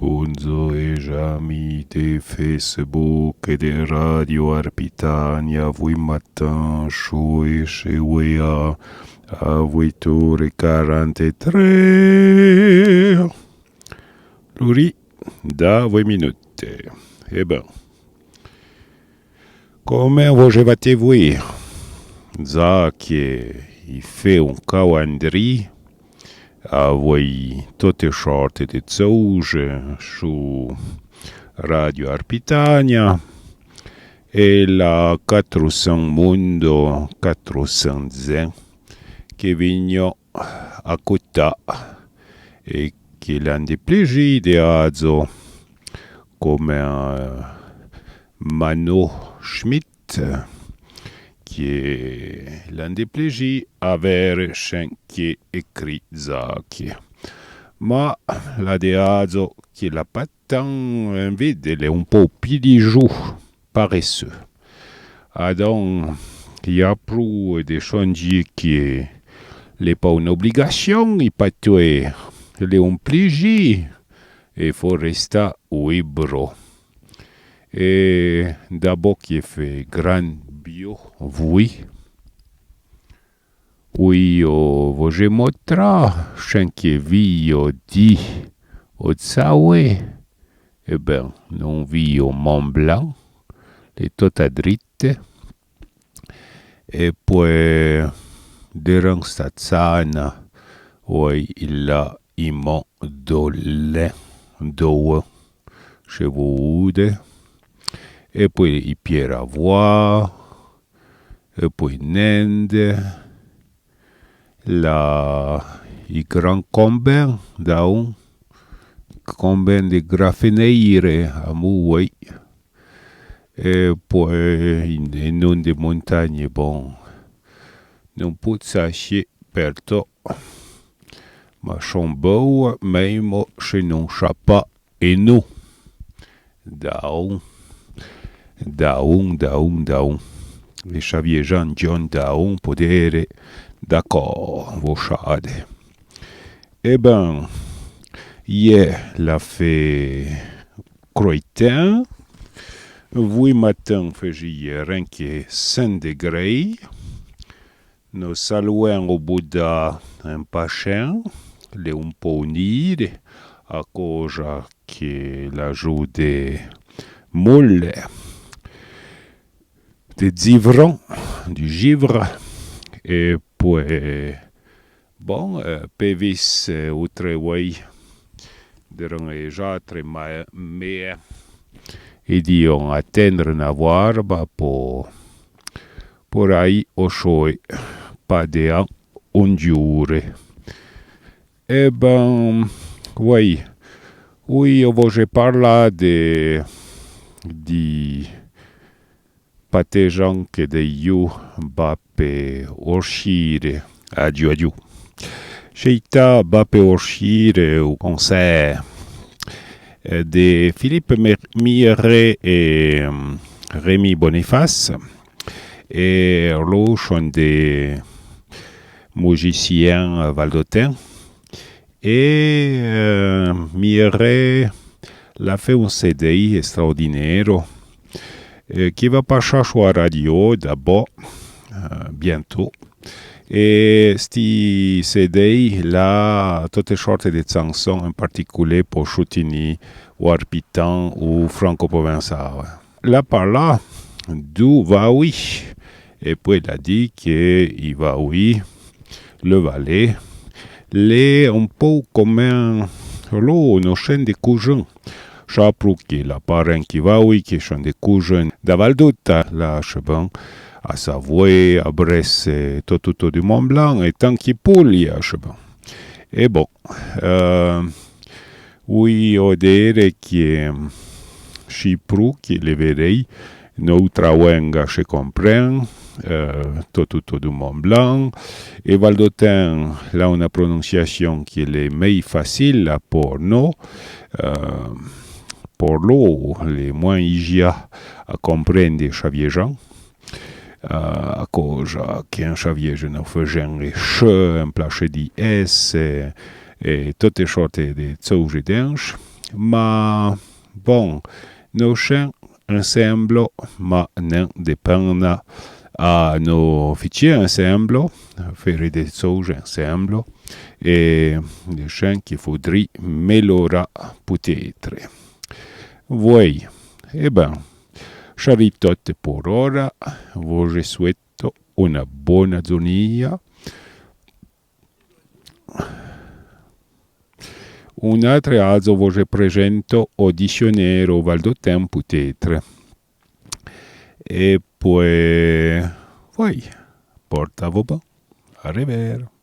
Gonzo e Jami de Facebook et de Radio Arpitania, voi matin, chaud chez Wea, à 8h43. Luri, da 8 minutes. Eh ben, come volevate voi? Za che i fait un calendrier a voi tutte sorte di zauge su Radio Arpitania e la 400 Mondo 400 che vigno a Cotta e che l'hanno déplaisé di azo come Mano Schmidt qui est l'un des plaisirs aver scenché écrit Zaki. Ma la deazo che la patan vede è un po' più di giù, paresseux. Adon, il y a plus de changer qui n'est pas une obligation, il pas tout est un plaisir, et faut rester au hébro. Et d'abord qui fait grand bio, oui. Oui, voje motra, scenche vio di Otsawe. Eh ben, non vio Mont Blanc, le tota dritte. E poi, derang stazzana, oui, il a i Mont Dole, Doe, Chevaude. E poi i Pieravois, e poi Nende, i Grand Combin, daun, Combin de Grafeneire, a Mouai, e poi in non de montagne, bon, non pot sachier perto, ma chambou, même chez non chapa, et nous, daun. Daun. Le Xavier Jean John Daun podere d'accord, vochade. Eh ben, hier, la fait Croitin. Oui, matin, faisait rien que 5 degrés. Nous saluons au Bouddha un pachin, le un peu nid, à cause que la joue des moules. Des givrons, du givre, et puis, bon, pevis outreway, derang e jatre mais, et dion atteindre n'avoir, pour aí au choix, pas de ondure. Eh ben, oui, je parle di Patejan che de you bape orshire adieu. Cheita bape orshire au concert de Philippe Mire et Rémi Boniface et l'eau sont des musiciens valdotins et Mire l'a fait un CD extraordinaire qui va passer sur la radio d'abord, bientôt. Et ce CD, là, toutes sortes de chansons, en particulier pour soutenir ou Arpitan ou franco-provençal. Là, par là, d'où va oui. Et puis, il a dit qu'il va oui, le Valais, les un peu comme une chaîne de cousins. Chapeau qui la parrain qui va oui, qui sont des cousins d'Avaldota, là, cheban, à Savoie, à Brest, tout du Mont Blanc, et tant qu'il poule, à cheban. Et bon, oui, au dire qui est Chypre, qui est le verrei, notre wenga se comprend, tout du Mont Blanc, et Valdotin, là, on a prononciation qui est le plus facile pour nous, pour l'eau, les moins igia à comprendre Xavier Jean, à cause qu'un Xavier Jean faisait un che, un plaché d'IS, et toutes sortes de choses d'ange. Ma bon, nos chaînes ensemble, ma non dépendent à nos fichiers ensemble, faire des choses ensemble, et des chaînes qu'il faudrait améliorer peut-être. Oui, eh ben, j'arrive tout pour ora, vous souhaite una buona giornata. Un altro alzo voce presento o dizionero valdo tempo peut-être. E poi, voi, porta-vous bon. Arrivederci.